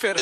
फिर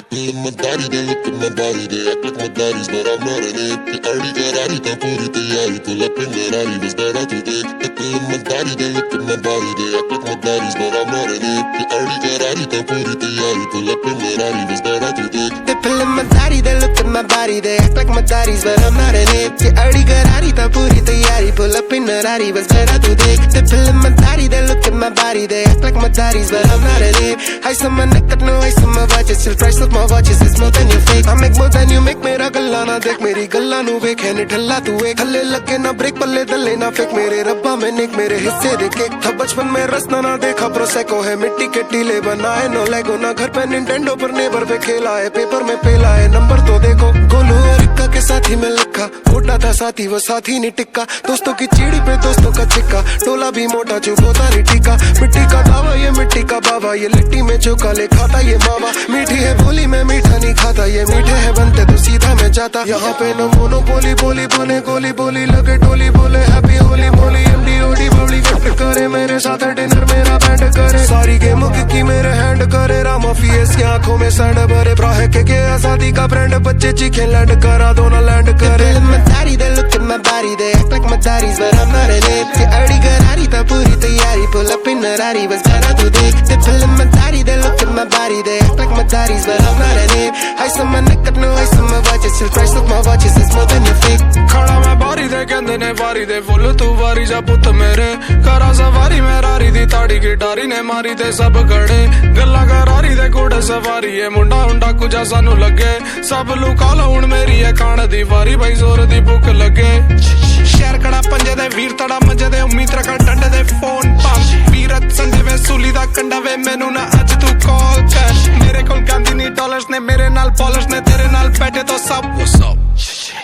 my body, they look at my body, they act like my daddy's, but I'm not an ape. They already got out, they puri tayari, pull up in the Rari, was that out today? They feel my body, they look at my body, they act like my daddy's, but I'm not an ape. They already got out, they puri tayari, pull up in the Rari, was that out today? They feel my body, they look at my body, they act like my daddy's, but I'm not an ape. They already got out, they puri tayari, pull up in the Rari, was that out today? They feel my body, they look at my body, they act like my daddy's, but I'm not an ape. Ice on my neck, no ice on my watches, still price of my watches is more than you fake. I make more than you make, मेरा गल्ला ना देख मेरी गल्ला नू वेख है नी ठल्ला तू एक हल्ले लगे ना ब्रेक पल्ले दल्ले ना फेक मेरे रब्बा में निक मेरे हिस्से देखे था बचपन में रसना ना देखा प्रोसेको है मिट्टी के टीले बनाए नो लेगो ना घर पे निंटेंडो पर नेबर पे खेला है पेपर में पेला है नंबर तो देखो गोलू और इक्का के साथी में लिखा मोटा था साथी वो साथी नहीं टिक्का दोस्तों की चीड़ी पे दोस्तों का चिक्का टोला भी मोटा चुभोता नहीं टिका मिट्टी का दावा ये मिट्टी का बाबा ये लिट्टी में चौका ले खाता ये मामा मीठी है बोली में मीठा नहीं खाता ये मीठे है बनते तो सीधा मैं जाता यहाँ पे नो मोनो बोली बोली बने गोली बोली लगे टोली बोले हैप्पी होली मोली एमडी ओडी बबली गिफ्ट करे मेरे साथ डिनर मेरा बैंड करे सारी गेम की मेरे हैंड करे रामा फीएस की आंखों में सैंड भरे ब्राह के आजादी का ब्रांड बच्चे चीखे लैंड करा दो ना लैंड करे my daddy they look at my body they act like my daddy's but I'm not an ape they already got out था पूरी तैयारी pull up in the Rari बस गाना तू देख they feeling my daddy they look at my body they act like my daddy's but I'm not an ape ice on my neck got no ice on my watches still price of my watches is more than you fake खड़ा मैं बारी दे कहंदे ने वारी दे full तू वारी जा पुत मेरे करा सवारी मैं रारी दी ताड़ी की डारी ने मारी दे सब खड़े गल्ला करारी दे घोड़े सवारी है मुंडा हुंडा कुजा सानू लगे सब लुका लो हुण मेरी है खाण दी वारी भाई जोर दी भुख लगे शहर कड़ा पंजे दे वीर तड़ा मंजे दे उम्मीद रखा डंडे दे फोन पंप वीरत संडे वे सूली दा कंडा वे मैनू ना अज तू कॉल कर मेरे कोल गांधी नी डॉलर्स ने मेरे नाल पॉलिश ने तेरे नाल बैठे तो सब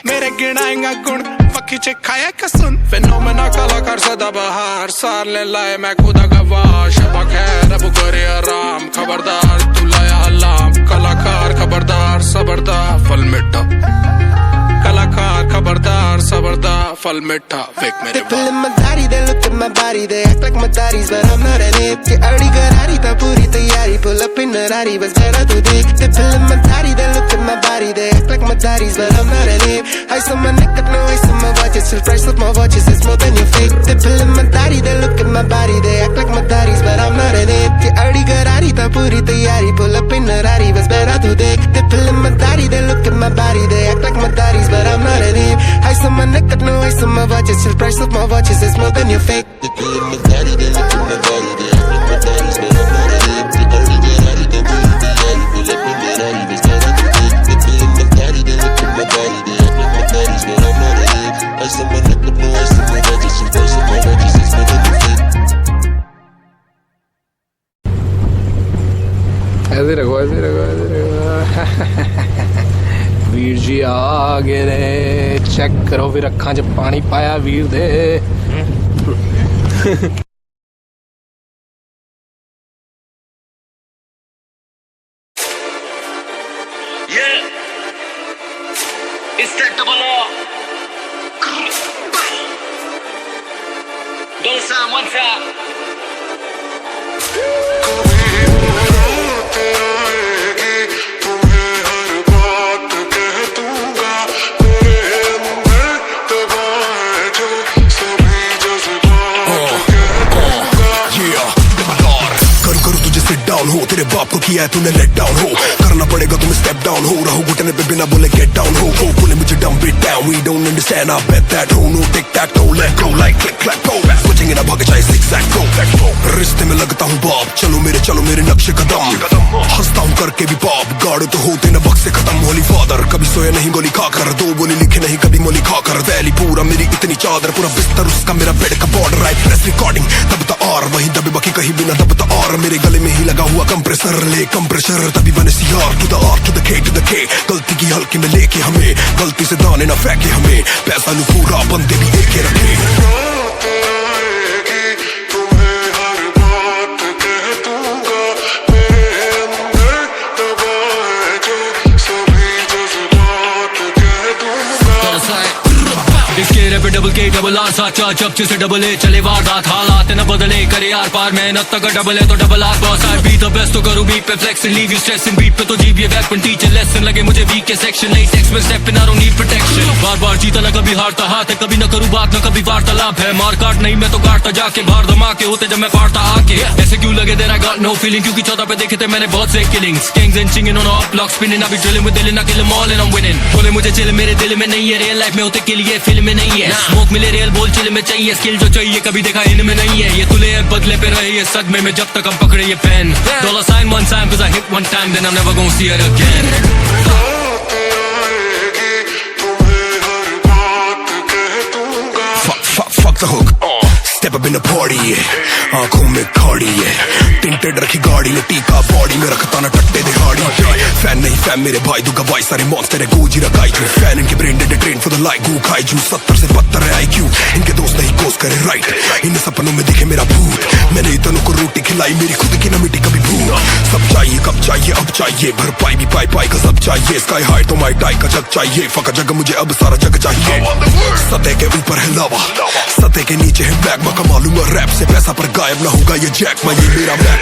मेरे गिनाएंगा गुण पक्की चे खाया कसुन फेनोमेना कलाकार सदा बहार सार ले लाए मैं खुदा गवाह शबा खैर अब करे आराम खबरदार तू लाया अलाम कलाकार खबरदार सबरदार फल मिठा कलाकार खबरदार सबरदार फल मिठा फेक मेरे They feeling my daddy they look at my body they act like my daddy's but I'm not an ape they already got out था पूरी तैयारी pull up in the Rari बस गाना तू देख they feeling my daddy they look at my body they act like my daddy's but I'm not an ape ice on my neck got no ice on my watches still price of my watches is more than you fake they feeling my daddy they look at my body they act like my daddy's but I'm not an ape they already got out था पूरी तैयारी pull up in the Rari बस गाना तू देख they feeling my daddy they look at my body they act like my daddy's but I'm not an ape ice on my neck got no ice on my watches still price of my watches is more than you fake they feeling my daddy they look at my body they act like my daddy's but I'm not an ape they already got out था पूरी तैयारी pull up in the Rari बस गाना तू देख they feeling my daddy they look at my body they act like my daddy's but I'm not an ape ice on my neck got no ice on my watches still price of my watches is more than you fake ऐसे रखो ऐसे रखो ऐसे रखो वीर जी आ गए ने check करो फिर अखां च पानी पाया वीर दे It's that double R. Don't sound one time. हो तेरे बाप को किया है तूने लेट डाउन हो करना पड़ेगा तुम्हें स्टेप डाउन हो रहो घुटने पे बिना बोले गेट डाउन हो बोले मुझे dump it down we don't understand I bet that हो no tic tac toe let go like click clack go सोचेंगे ना भाग जाए zigzag go रिश्ते में लगता हूँ बाप चलो मेरे नक्शे कदम हंसता हूँ करके भी बाप गाड़ो तो होते न वक्त से खत्म होली फादर कभी सोया नहीं गोली खाकर दो बोली लिखे नहीं कभी मोली खाकर वैली पूरा मेरी इतनी चादर पूरा बिस्तर उसका मेरा बेड का बॉर्डर आई प्रेस रिकॉर्डिंग दबता और वही दबे बाकी कहीं बिना दबता और मेरे गले में ही लगा हुआ कंप्रेसर ले कंप्रेसर तभी बने CR to the R to the K गलती की हल्की में लेके हमें गलती से दाने ना फेंके हमें पैसा लू पूरा बंदे भी एक रखे इसके रैप डबल के डबल आर साचा जब से डबल ए चले वारदात हालात न बदले करे यार पार मेहनत तक डबल है तो double R boss I be the best तो करूं बीट पे flex and leave you stress in beat पे तो जीप ये वेपन टीचर लेसन लगे मुझे वीक के सेक्शन नहीं टेक्स्ट में step in I don't need protection बार बार जीता ना कभी हारता हाथ है कभी ना करूं बात ना कभी वार्तालाप है मार काट नहीं मैं तो काटता जाके बाहर धमाके होते जब मैं फाड़ता आके ऐसे क्यों लगे देर आई गॉट नो फीलिंग क्योंकि 14 पे देखे थे मैंने बहुत से killings gangs and changing on up block spinning अभी ड्रिलिंग विद दिल ना kill them all and I am winning बोले मुझे चिल मेरे दिल में नहीं है रियल लाइफ में होते के लिए फिल्म में नहीं है स्मोक मिले रियल बोल चिल में चाहिए स्किल जो चाहिए कभी देखा इनमें नहीं है ये तुले हैं बदले पे रहे ये सदमे में जब तक हम पकड़े ये pen dollar sign one time cause I hit one time then I'm never gonna see it again Fuck the hook Step up in the party आंखों में खाड़ी है टिंटेड रखी गाड़ी ने टीका बॉडी में रखता ना टट्टे दिहाड़ी फैन नहीं फैन मेरे भाई दूंगा भाई सारे मॉन्स्टर है गोजी रखाई जो फैन इनके brain dead train for the like goo खाई जू 70 से 72 है IQ इनके दोस्त नहीं कोस करे राइट इन सपनों में दिखे मेरा भूत मैंने इतनों को रोटी खिलाई मेरी खुद की ना मिट्टी कभी भूत सब चाहिए कब चाहिए अब चाहिए भरपाई भी पाई पाई का सब चाहिए स्काई हाई तो माई टाई का जग चाहिए फका जग मुझे अब सारा जग चाहिए सतह के ऊपर है लावा सतह के नीचे है मैग्मा का मालूम है रैप से पैसा पर गायब ना होगा ये जैकमा ये मेरा magma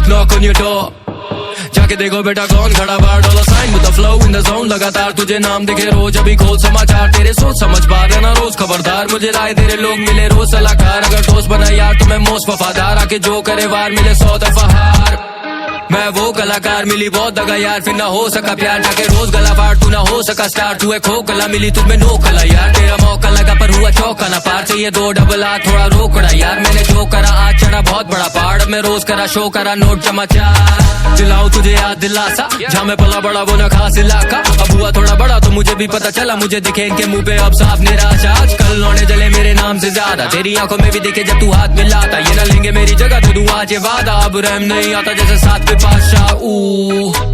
knock on your door जाके देखो बेटा कौन खड़ा बाहर dollar sign with the flow in the zone लगातार तुझे नाम दिखे रोज अभी खोल समाचार तेरे सोच समझ पा रहना रोज खबरदार मुझे राय तेरे लोग मिले रोज सलाहकार अगर दोस्त बना यार तो मैं मोस्ट वफादार आके जो करे वार मिले 100 दफा हार मैं वो कलाकार मिली बहुत दगा यार फिर ना हो सका प्यार जाके रोज गला फाड़ तू ना हो सका स्टार तू है खो कला मिली तुझमें नो कला यार तेरा मौका लगा पर हुआ चौका ना पार चाहिए 2 डबल आ थोड़ा रोकड़ा यार मैंने जो करा आज चढ़ा बहुत बड़ा पहाड़ में रोज करा शो करा नोट समाचार दिलाऊं तुझे याद दिलासा जहाँ मैं पला बड़ा वो ना खास इलाका अब हुआ थोड़ा बड़ा तो मुझे भी पता चला मुझे दिखे इनके मुंह पे अब साफ निराशा आजकल लौटे जले मेरे नाम से ज्यादा तेरी आंखों में भी दिखे जब तू हाथ मिलाता ये ना लेंगे मेरी जगह तो तू आज ये वादा अब रहम नहीं आता जैसे साथ पे पाशा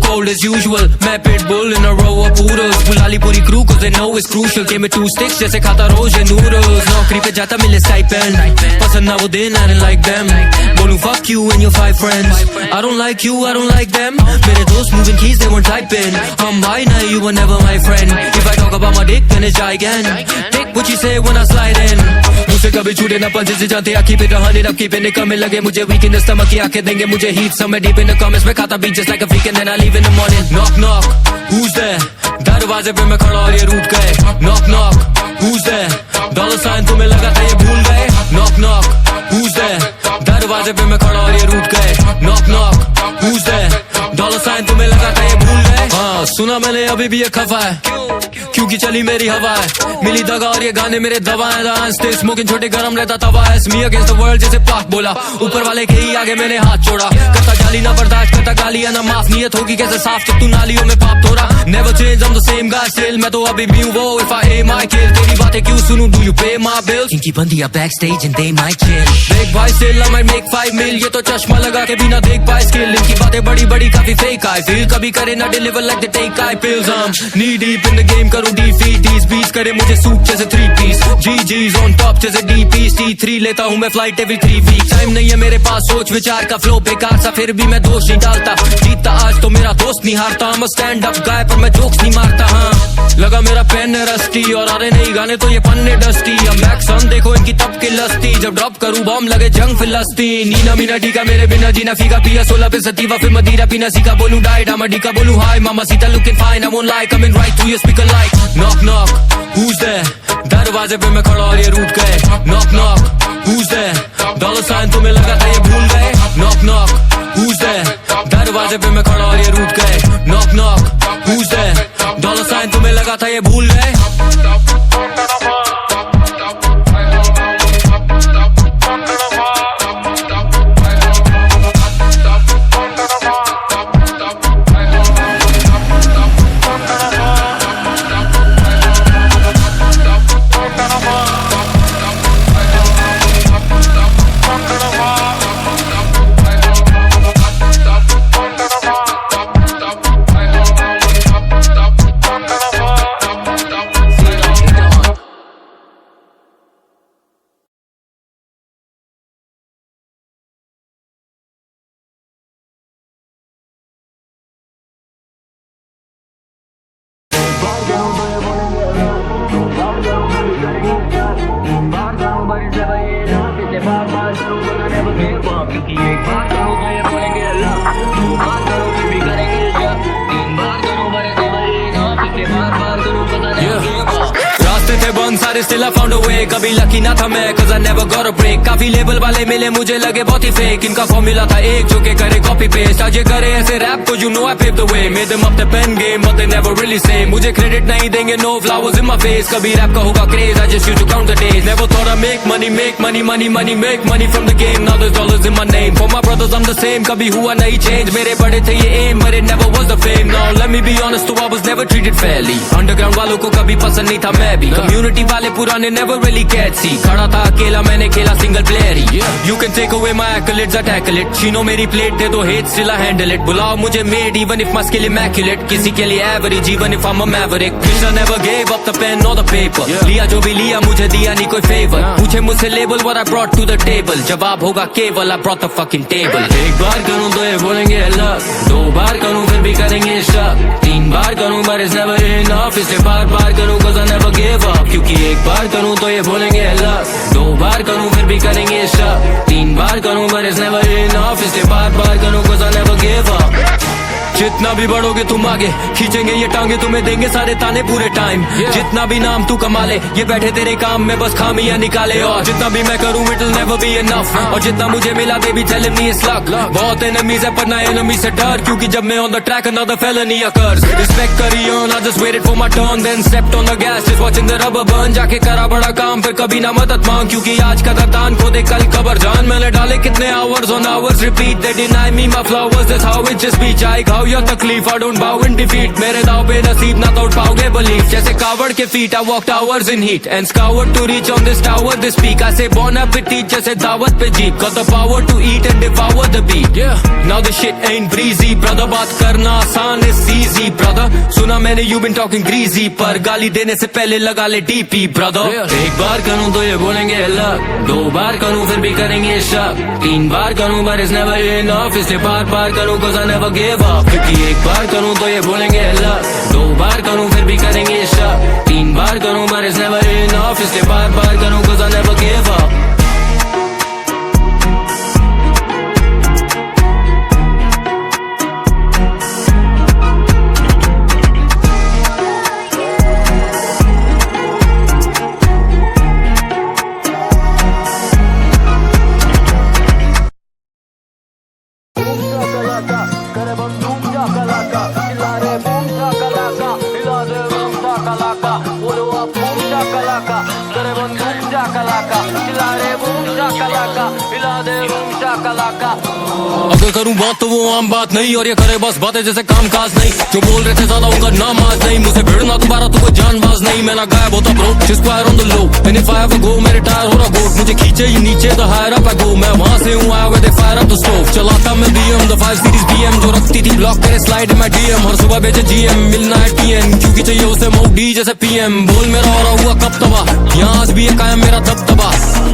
cold as usual मैं pitbull in a row of poodles बुलाली पूरी crew cause they know it's crucial के में 2 sticks जैसे खाता रोज ये noodles नौकरी पे जाता मिले stipend पसंद ना वो दिन I didn't like them बोलूं fuck you and your 5 friends I don't like you I don't like them मेरे दोस्त moving keys they weren't typing I'm high now you were never my friend if I talk about my dick then it's giant take what you say when I slide in मुझसे कभी छूटे ना पंजे से जाते आँखी पे रहा नहीं रखी पे निकलने लगे मुझे weak in the stomach की आंखें देंगे मुझे heat समय deep in the comments में खाता beat just like a freak and then I leave in the morning knock knock who's there दरवाजे पे मैं खड़ा और ये रूठ गए knock knock who's there dollar sign तुम्हें लगा था ये भूल गए knock knock who's there दरवाजे पे मैं खड़ा और ये रूठ गए knock knock who's there dollar sign तुम्हें लगा था ये भूल गए हाँ सुना मैंने अभी भी ये खफा है क्योंकि चली मेरी हवा है मिली दगा और ये गाने मेरे दवा है स्टे स्मोकिंग छोटे गरम रहता तवा है मी अगेंस्ट द वर्ल्ड जैसे पाक बोला ऊपर वाले के ही आगे मैंने हाथ छोड़ा करता गाली ना बर्दाश्त करता गालियां ना माफ नियत होगी कैसे साफ जब तू नालियों में पाप थोड़ा never change I'm the same guy still मैं तो अभी भी हूँ वो if I aim I kill तेरी बातें क्यों सुनूं do you pay my bills इनकी बंदियां backstage and they might chill देख भाई still I might make 5 mil ये तो चश्मा लगा के बिना देख पाए स्किल इनकी बातें बड़ी बड़ी काफी fake I feel कभी करे ना deliver like they take I pills I'm knee deep in the game करूँ defeat these beats करे मुझे सूट जैसे 3 piece GG's on top जैसे DPs T3 लेता हूँ मैं flight every 3 weeks टाइम नहीं है मेरे पास सोच विचार का फ्लो बेकार सा फिर भी मैं दोष नहीं डालता जीतता आज तो मेरा दोस्त नहीं हारता I'm a stand up guy पर मैं जोक्स नहीं मारता हाँ लगा मेरा पेन है रस्टी और आ रहे नहीं गाने तो ये पन्ने डस्टी I'm back son देखो इनकी तब की लस्ती जब ड्रॉप करूँ बॉम्ब लगे जंग फिलस्तीन नीना मीना टीका मेरे बिना जीना फीका पिया 16 पे सतीवा फिर मदीरा पीना सीखा बोलूं डाइट I'm a डीका बोलूं हाय मामा Sita looking fine I won't lie coming right through your speaker like knock knock who's there दरवाजे पे मैं खड़ा और ये रूठ गए knock knock who's there dollar sign तुम्हें लगा था ये भूल गए knock knock who's there दरवाजे पे मैं खड़ा और ये रूठ गए knock knock who's there बोला था ये भूल गए। सारे still I found a way, कभी लकी ना था मैं cause I never got a break। काफी लेबल वाले मिले मुझे लगे बहुत ही फेक, इनका फॉर्मूला था एक जो के करे कॉपी पेस्ट। आज ये करे ऐसे रैप को you know I paved the way, made them up the pen game but they never really say। मुझे क्रेडिट नहीं देंगे no flowers in my face, कभी रैप का होगा craze I just used to count the days। Never thought I make money make money from the game, now there's dollars in my name। For my brothers I'm the same, कभी हुआ नहीं change, मेरे बड़े थे ये aim but it never was the fame। Now let me be honest though I was never treated fairly, underground वालों को कभी पसंद नहीं था मैं भी, community वाले पुराने never really cared see। खड़ा था अकेला मैंने खेला single player he. You can take away my accolades I tackle it, छीनो मेरी प्लेट दे दो hate still I handle it। बुलाओ मुझे made even if my skill immaculate, किसी के लिए average even if I'm a maverick। I never gave up the pen or the paper, लिया जो भी लिया मुझे दिया नहीं कोई favor। पूछे मुझसे label what I brought to the table, जवाब होगा केवल I brought the fucking table। एक बार करूँ तो ये बोलेंगे लक, दो बार करूँ फिर भी करेंगे शक, तीन बार करूँ but it's never enough, इसलिए बार बार करूँ cause I never give up। क्योंकि एक बार करूँ तो ये बोलेंगे लक, दो बार करूँ फिर भी करेंगे शक, तीन बार करूँ but it's never enough, इसलिए बार बार करूँ cause I never give up। जितना भी बढ़ोगे तुम आगे खींचेंगे ये टांगे, तुम्हें देंगे सारे ताने पूरे टाइम। जितना भी नाम तू कमा ले ये बैठे तेरे काम में बस खामियां निकाले, और जितना भी मैं करूँ it will never be enough। और जितना मुझे मिला दे भी tell me it's luck। बहुत enemies है पर ना enemy से डर, क्योंकि जब मैं on the track another felony occurs। Respect करी on I just waited for my turn then stepped on the gas just watching the rubber burn। जाके करा बड़ा काम फिर कभी ना मदद मांग, क्योंकि आज का दान खो दे कल कबर जान। मैंने डाले कितने hours on hours repeat, they deny me my flowers that's how it just be। चाहे खाओ या तकलीफ I don't bow in defeat, मेरे दाव पे नसीब ना तोड़ पाओगे belief। जैसे कावड़ के feet I walked hours in heat and scoured to reach on this tower this peak। I say bon appetit जैसे दावत पे jeep, got the power to eat and devour the beat। Now this shit ain't breezy brother, बात करना आसान is easy brother। सुना मैंने you been talking greasy, पर गाली देने से पहले लगा ले DP brother। एक बार करूँ तो ये बोलेंगे लक, दो बार करूँ फिर भी करेंगे शक, तीन बार करूँ but it's never enough, इसलिए बार बार करूँ cause I never give up। क्योंकि एक बार करूँ तो ये बोलेंगे लक, दो बार करूँ फिर भी करेंगे शक, तीन बार करूँ but it's never enough, इसलिए बार बार करूँ cause I never give up। अगर करूँ बात तो वो आम बात नहीं, और ये करे बस बातें जैसे काम काज नहीं। जो बोल रहे थे ज्यादा उनका नाम आज नहीं, मुझसे भिड़ना दोबारा तो कोई जानबाज नहीं। मैं ना गायब होता bro just fire on the low and if I ever go मेरे टायर हो रहा गोट, मुझे खींचे ही नीचे the higher up I go। मैं वहाँ से हूँ आया where they fire up the stove, चलाता मैं BM the 5 series BM जो रखती थी ब्लॉक करे स्लाइड in my DM। हर सुबह बेचे GM मिलना है TN, क्योंकि चाहिए उसे मोडी जैसे PM। बोल मेरा हो रहा हुआ कब तबाह, यहाँ आज भी है कायम मेरा दबदबा।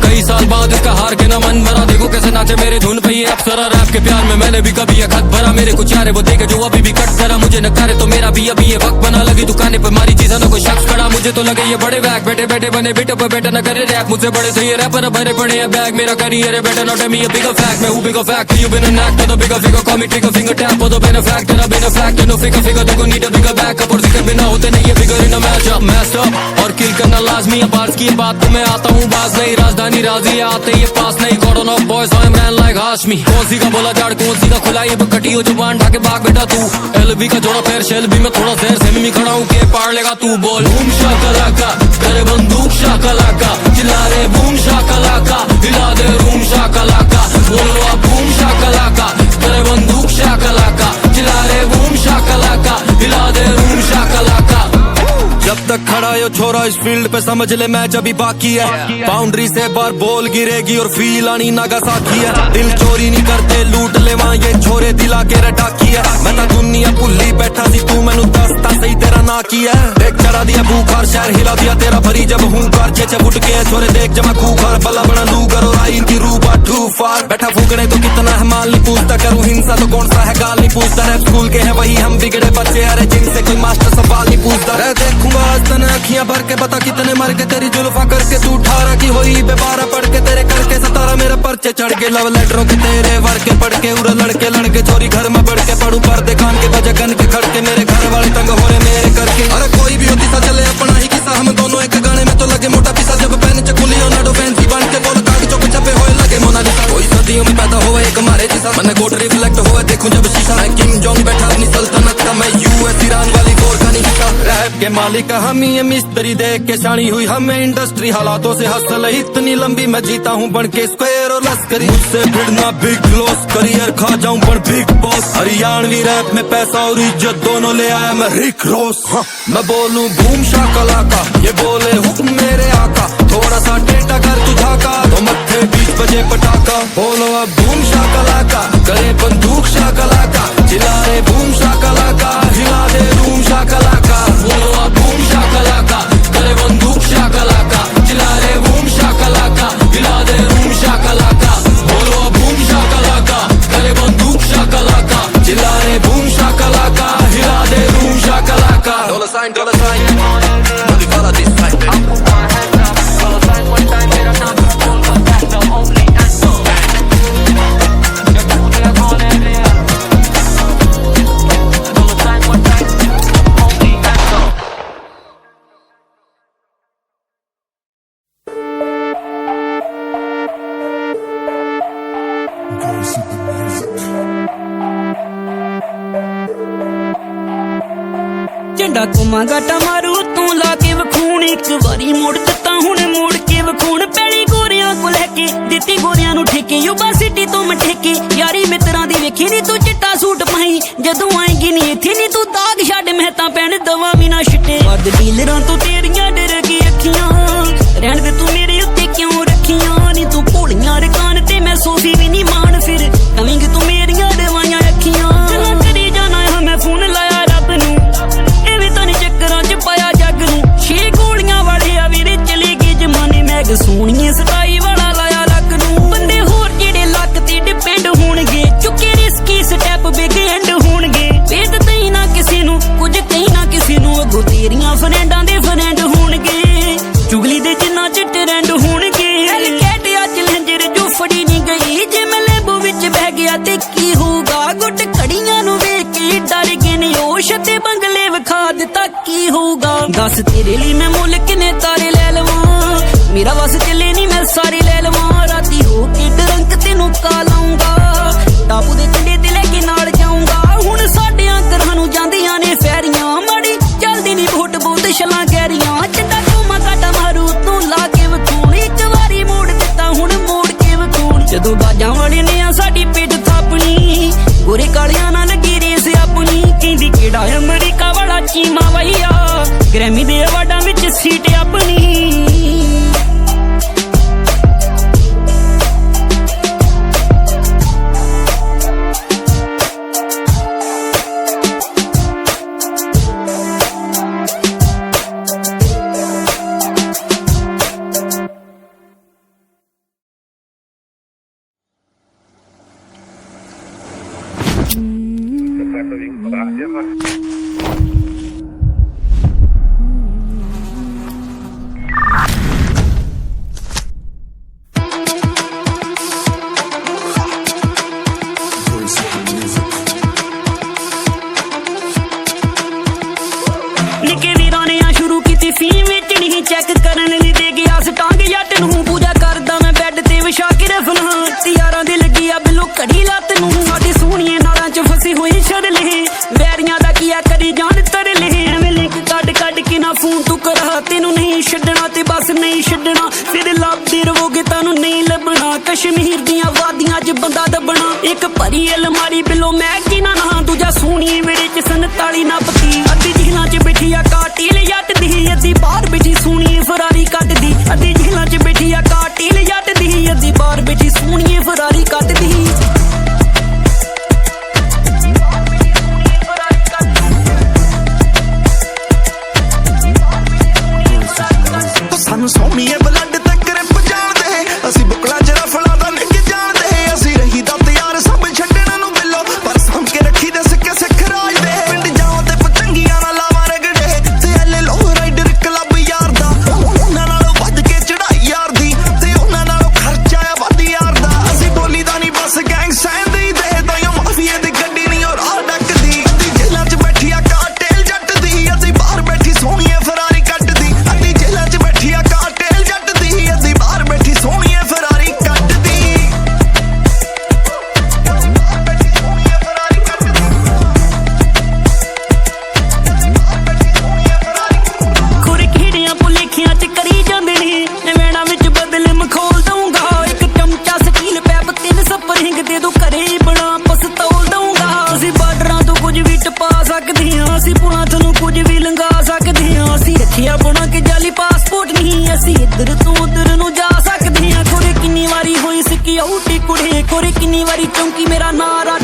कई साल बाद इसका हार के ना मन भरा, देखो कैसे नाचे मेरे धुन पे ये अप्सरा। रैप के प्यार में मैंने भी कभी एक हक भरा, मेरे कुछ यारे वो देखे जो अभी भी कट करा। मुझे नकारे तो मेरा भी अभी ये वक्त बना, लगी दुकाने पे मारी चीज़ ना कोई शख्स खड़ा। मुझे तो लगे ये बड़े बैग बैठे बैठे बने बेटो पे बेटा न करे रैप, मुझसे बड़े सही रैपर भरे पड़े हैं बैग। मेरा करियर है बेटा not me a bigger fact, मैं हूँ bigger fact. You been an actor the bigger figure call me trigger finger tap for the benefactor. I've been a factor no figure figure देखो need a bigger backup, और जिक्र बिना होते नहीं ये figure in a match up. Messed up और kill करना लाजमी है, बार्स की बात तो मैं आता हूँ बाज नहीं। राजधानी नहीं राजी आते ये पास नहीं cordon off boys I am man like Hashmi कौन सी का बोला जाड़ कौन सी का खुला ये कटी हो जुबान ढाके भाग बेटा तू एलबी का जोड़ा पैर शेलबी में थोड़ा शेर से मैं खड़ा हूँ के पार लेगा तू बोल बूम शाकलाका तेरे बंदूक शाकलाका चिल्ला रे बूम शाकलाका हिला दे रूम शाकलाका बोलो अब बूम शाकलाका तेरे बंदूक शाकलाका चिल्ला रे बूम शाकलाका हिला दे रूम शाकलाका जब तक खड़ा यो छोरा इस फील्ड पे समझ ले मैच अभी बाकी है बाउंड्री से बार बॉल गिरेगी और फील आनी नागासाकी है दिल चोरी नहीं करते लूट ले वहां ये छोरे दिला के रटाकी है मैं तो दुनिया भुल्ली बैठा सी तू मैनू दसता सही तेरा ना की है देख चढ़ा दिया बुखार शहर हिला दिया तेरा भरी जब हूं कार चेचे फुट के छोरे देख जमा खूखार बल्ला बना लू करो आई इनकी रूबा टू फार बैठा फूकने तो कितना है माल नहीं पूछता करूं हिंसा तो कौन सा है गाल नहीं पूछता रैप स्कूल के हैं वही हम बिगड़े बच्चे अरे जिनसे कोई मास्टर सवाल नहीं पूछता रह देखूंगा आज तने अखियां भर के बता कितने मर के तेरी जुल्फा करके तू 18 की होई बेबारा पढ़ के तेरे करके 17 मेरे पर्चे चढ़ के लव लेटरों के तेरे वर के पढ़ के उड़ लड़के चोरी घर में बढ़ के पढ़ू पर्दे कान के बजे गन के खड़के मेरे घर वाले तंग हो रहे मेरे करके अरे कोई भी होती सा चले अपना ही किस्सा हम दोनों एक गाने में तो लगे मोटा पिसा जब पहन चकुली नाडो फैंसी बन के बोल कागजों पे छपे हुए लगे मोनालिसा कोई सदियों में पैदा हुआ एक हमारे जैसा मन कोट रिफ्लेक्ट हुआ देखूं जब शीशा है किंग जोंग बैठा अपनी सल्तनत का मैं यूएस ईरान वाली वॉर का नहीं हिस्सा रैप के मालिक हम ही मिस्त्री देख के शानी हुई हमें इंडस्ट्री हालातों से हसल इतनी लंबी मैं जीता हूँ बन के स्क्वायर और लश्करी मुझसे भिड़ना बिग लॉस करियर खा जाऊं पर बिग बॉस हरियाणवी रैप में पैसा और इज्जत दोनों ले आया मैं रिक रॉस मैं बोलूं बूम शाकलाका ये बोले हुक्म मेरे आका थोड़ा सा टेढ़ा कर तुझा का तो मत्थे 20 बजे पटाखा बोलो अब बूम शाकलाका करे बंदूक शाकलाका चिल्ला रे बूम शाकलाका हिला दे रूम शाकलाका बोलो अब बूम शाकलाका करे बंदूक शाकलाका चिल्ला रे बूम शाकलाका हिला दे रूम शाकलाका बोलो अब बूम शाकलाका करे बंदूक शाकलाका चिल्ला रे बूम शाकलाका हिला दे room shakalaka dollar sign Money follow this side ਝੰਡਾ ਕੁਮਾ ਗਾਟਾ ਮਾਰੂ ਤੂੰ ਲਾ ਕੇ ਵਖੂਣ ਇੱਕ ਵਾਰੀ ਮੋੜ ਦਿੱਤਾ ਹੁਣ ਮੋੜ ਕੇ ਵਖੂਣ ਪੈਲੀ ਗੋਰਿਆਂ ਕੋ ਲੈ ਕੇ ਦਿੱਤੀ ਗੋਰਿਆਂ ਨੂੰ ਠੇਕੇ ਯੂਬਾ ਸਿਟੀ ਤੋਂ ਮੈਂ ਠੇਕੇ ਯਾਰੀ ਮਿੱਤਰਾਂ ਦੀ ਵੇਖੀ ਨੀ ਤੂੰ ਚਿੱਟਾ ਸੂਟ ਪਾਈ ਜਦੋਂ ਆਏਗੀ ਨੀ ਇੱਥੇ ਨੀ ਤੂੰ ਦਾਗ ਛੱਡ ਮੈਂ ਤਾਂ ਪੈਣ ਦਵਾ ਵੀ ਨਾ ਛਿੱਟੇ ਵੱਧ ਡੀਲਰਾਂ ਤੋਂ ਤੇਰੀਆਂ ਡਰ ਗਈ ਅੱਖੀਆਂ ਰਹਿਣ ਦੇ ਤੂੰ ਮੇਰੇ ਉੱਤੇ ਕਿਉਂ ਰੱਖੀਆਂ ਨੀ ਤੂੰ ਭੋਲੀਆਂ ਰਕਾਨ ਤੇ ਮੈਂ ਸੋਫੀ ਵੀ ਨੀ ਮਾਣ ਫਿਰ ਕਵਿੰਗ ਤੂੰ ਮੇਰੀਆਂ ਦਵਾਈਆਂ ਅੱਖੀਆਂ ਗੱਲਾਂ ਕਰੀ ਜਾਣਾ ਹਾਂ ਮੈਂ ਫੋਨ ਲਾਇਆ ਰੱਬ ਨੂੰ ਚੱਕਰਾਂ ਚ ਪਾਇਆ ਜੱਗ ਨੂੰ 6 ਗੋਲੀਆਂ ਵਾਲੇ ਆ ਵੀਰੇ ਚਲੀ ਗਈ ਜਮਾਨੇ ਮੈਗ ਸੋਹਣੀਏ 27 ਵਾਲਾ ਲਾਇਆ ਲੱਕ ਨੂੰ ਬੰਦੇ ਹੋਰ ਜਿਹੜੇ ਲੱਕ ਤੇ ਡਿਪੈਂਡ ਹੋਣਗੇ ਚੁੱਕੇ ਰਿਸਕੀ ਸਟੈਪ ਬਿਗ ਐਂਡ ਹੋਣਗੇ ਵੇਦ ਤਈ ਨਾ ਕਿਸੇ ਨੂੰ ਕੁਝ ਕਹੀ ਨਾ ਕਿਸੇ ਨੂੰ ਅੱਗੋਂ ਤੇਰੀਆਂ ਫਰੈਂਡਾਂ ਦੇ ਫਰੈਂਡ ਹੋਣਗੇ ਚੁਗਲੀ ਦੇ ਜਿੰਨਾ ਚ ਟ੍ਰੈਂਡ ਹੋਣਗੇ ਐਲਕੈਟ ਅੱਜ ਲੰਜਰ ਜੋ ਫੜੀ ਨਹੀਂ ਗਈ ਜੇ ਮੈਂ ਲੈਬੋ ਵਿੱਚ ਬਹਿ ਗਿਆ ਤੇ ਕੀ ਹੋਊਗਾ ਗੁੱਟ ਘੜੀਆਂ ਨੂੰ ਵੇਖ ਕੇ ਡਰ ਗਏ ਨੇ ਹੋਸ਼ ਤੇ ਬੰਗਲੇ ਵਿਖਾ ਦਿੱਤਾ ਕੀ ਹੋਊਗਾ ਦੱਸ ਤੇਰੇ ਲਈ ਮੈਂ ਮੁੱਲ ਕਿਨੇ ਤਾਰੇ ਲੈ ਲਵਾਂ ਮੇਰਾ ਵਸ ਚੱਲੇ ਨਹੀਂ ਮੈਂ ਸਾਰੇ ਲੈ ਲਵਾਂ ਰਾਤੀ ਹੋ ਕੇ ਡਰੰਕ ਤੈਨੂੰ ਕਾ ਲਾਉਂਗਾ ਟਾਪੂ ਦੇ ਕੰਢੇ ਤੇ ਲੈ ਕੇ ਨਾਲ ਜਾਊਂਗਾ ਹੁਣ ਸਾਡਿਆਂ ਘਰਾਂ ਨੂੰ ਜਾਂਦੀਆਂ ਨੇ ਫੈਰੀਆਂ ਮਾੜੀ ਚੱਲਦੀ ਨਹੀਂ ਵੋਟ ਬਹੁਤ ਛਲਾਂ ਗੈਰੀਆਂ ਚਿੱਟਾ ਕੋਮਾ ਕਾਟਾ ਮਾਰੂ ਤੂੰ ਲਾ ਕੇ ਵਖੂਣ ਇੱਕ ਵਾਰੀ ਮੋੜ ਦਿੱਤਾ ਹੁਣ ਮੋੜ ਕੇ ਵਖੂਣ ਜਦੋਂ ਬਾਜਾਂ ਵਾਲੇ ਨੇ ਆ ਸਾਡੀ ਪਿੱਠ ਥਾਪਣੀ ਗੋਰੇ ਕਾਲਿਆਂ ਨਾਲ ਲੱਗੀ ਰੇਸ ਆਪਣੀ ਕਹਿੰਦੀ ਕਿਹੜਾ ਅਮਰੀਕਾ ਵਾਲਾ ਚੀਮਾ ਵਈਆ ਗ੍ਰੈਮੀ ਦੇ ਅਵਾਰਡਾਂ ਵਿੱਚ ਸੀਟ ਆਪਣੀ ਨਿੱਕੇ ਵੀਰਾਂ ਨੇ ਆ ਸ਼ੁਰੂ ਕੀਤੀ ਫੀਮ ਵੇਚਣੀ ਚੈੱਕ ਕਰਨ ਲਈ ਦੇ ਗਿਆ ਸਟਾਂਗ ਜੱਟ ਨੂੰ ਪੂਜਾ ਕਰਦਾ ਮੈਂ ਘੜੀ ਲੱਤ ਨੂੰ ਸਾਡੀ ਸੋਹਣੀਏ ਨਾਲਾਂ ਚ ਫਸੀ ਹੋਈ ਛੜਲੇ ਵੈਰੀਆਂ ਦਾ ਕੀਆ ਕਰੀ ਜਾਣ ਤਰਲੇ ਐਵੇਂ ਲਿੰਕ ਕੱਢ ਕੱਢ ਕੇ ਨਾ ਫੋਨ ਤੂੰ ਕਰਾ ਤੈਨੂੰ ਨਹੀਂ ਛੱਡਣਾ ਤੇ ਬਸ ਨਹੀਂ ਛੱਡਣਾ ਫਿਰ ਲੱਭਦੇ ਰਵੋਗੇ ਤੁਹਾਨੂੰ ਨਹੀਂ ਲੱਭਣਾ ਕਸ਼ਮੀਰ ਦੀਆਂ ਵਾਦੀਆਂ 'ਚ ਬੰਦਾ ਦੱਬਣਾ ਇੱਕ ਭਰੀ ਅਲਮਾਰੀ ਬਿੱਲੋ ਮੈਗੀ ਨਾ ਦੂਜਾ ਸੋਹਣੀਏ ਵੇੜੇ 'ਚ 47 ਨਾ ਪਤੀ ਅੱਧੀ ਜਿਹਲਾਂ 'ਚ ਬੈਠੀ ਆ ਕਾਟਿਲ ਜੱਟ ਦੀ ਅੱਧੀ ਬਾਹਰ ਬੈਠੀ ਸੋਹਣੀਏ ਫਰਾਰੀ ਕੱਢਦੀ ਅੱਧੀ ਜਿਹਲਾਂ 'ਚ ਬੈਠੀ ਆ ਕਾਟਿਲ ਜੱਟ ਦੀ ਅੱਧੀ ਬਾਹਰ ਬੈਠੀ ਸੋਹਣੀਏ ਫਰਾਰੀ ਕੱਢਦੀ ਸਾਨੂੰ ਸੋਹਣੀਏ ਬਲੱਡ ਤੇ ਗ੍ਰਿਪ ਜਾਣਦੇ ਅਸੀਂ ਬੁਕਲਾ ਜਰਾ ਫਲਾ ਦਾ ਨਹੀਂ ਜਾਣਦੇ ਅਸੀਂ ਰਹੀ ਦਾ ਤਿਆਰ ਸਭ ਛੱਡਣ ਨੂੰ ਬਿੱਲੋ ਪਰ ਸਾਂਭ ਕੇ ਰੱਖੀ ਦੇ ਸਿੱਕੇ ਸਿੱਖ ਰਾਜ ਦੇ ਪਿੰਡ ਜਾਵਾਂ ਤੇ ਪਤੰਗੀਆਂ ਨਾਲ ਲਾਵਾਂ ਰਗੜੇ ਤੇ ਐਲੇ ਲੋ ਰਾਈਡਰ ਕਲੱਬ ਯਾਰ ਦਾ ਉਹਨਾਂ ਨਾਲੋਂ ਵੱਧ ਕੇ ਚੜਾਈ ਯਾਰ ਦੀ ਤੇ ਉਹਨਾਂ ਨਾਲੋਂ ਖਰਚਾ ਆ ਵੱਧ ਯਾਰ ਦਾ ਅਸੀਂ ਬੋਲੀ ਦਾ ਨਹੀਂ ਬਸ ਗੈਂਗ ਸੈਂਦੀ ਦੇ ਦੋਯੋ ਮਾਫੀਏ ਦੀ ਗੱਡੀ ਨਹੀਂ ਔਰ ਆ ਡੱਕਦੀ ਅੱਧੀ ਜੇਲਾਂ 'ਚ ਬੈਠੀ ਆ ਕਾਟੇਲ ਜੱਟ ਦੀ ਅਸੀਂ ਬਾਹਰ ਬੈਠੀ ਸੋਹਣੀਏ ਫਰਾਰੀ ਕੱਟਦੀ ਅੱਧੀ ਜੇਲਾਂ 'ਚ ਬੈਠੀ ਆ ਕਾਟੇਲ ਜੱਟ ਦੀ ਅਸੀਂ ਬਾਹਰ ਬੈਠੀ ਸੋਹਣੀਏ ਫਰਾਰੀ ਕੱਟਦੀ ਖੁਰ ਖੇੜਿਆਂ ਭੁਲੇਖਿਆਂ 'ਚ ਕਰੀ ਜਾਂਦੇ ਨੇ ਨਵੇਣਾ ਵਿੱਚ ਬਦਲ ਮਖੋਲ ਦਊਂਗਾ ਇੱਕ ਚਮਚਾ ਸਟੀਲ ਪੈਪ 3 ਸਪਰਿੰਗ ਦੇ ਦੋ ਘਰੇ ਬਣਾ ਪਸਤੌਲ ਦਊਂਗਾ ਅਸੀਂ ਬਾਰਡਰਾਂ ਤੋਂ ਕੁਝ ਵੀ ਟਪਾ ਸਕਦੇ ਹਾਂ ਅਸੀਂ ਪੁਲਾਂ ਤੋਂ ਕੁਝ ਵੀ ਲੰਘਾ ਸਕਦੇ ਹਾਂ ਅਸੀਂ ਰੱਖਿਆ ਬਣਾ ਕੇ ਜਾਲੀ ਪਾਸਪੋਰਟ ਨਹੀਂ ਅਸੀਂ ਇੱਧਰ ਤੋਂ ਉੱਧਰ ਨੂੰ ਜਾ ਸਕਦੇ ਹਾਂ ਕੋਰੇ ਕਿੰਨੀ ਵਾਰੀ ਹੋਈ ਸਿਕਿਉਰਿਟੀ ਕੁੜੇ ਕੋਰੇ ਕਿੰਨੀ ਵਾਰੀ ਚੌਂਕੀ ਮੇਰਾ ਨਾਰਾ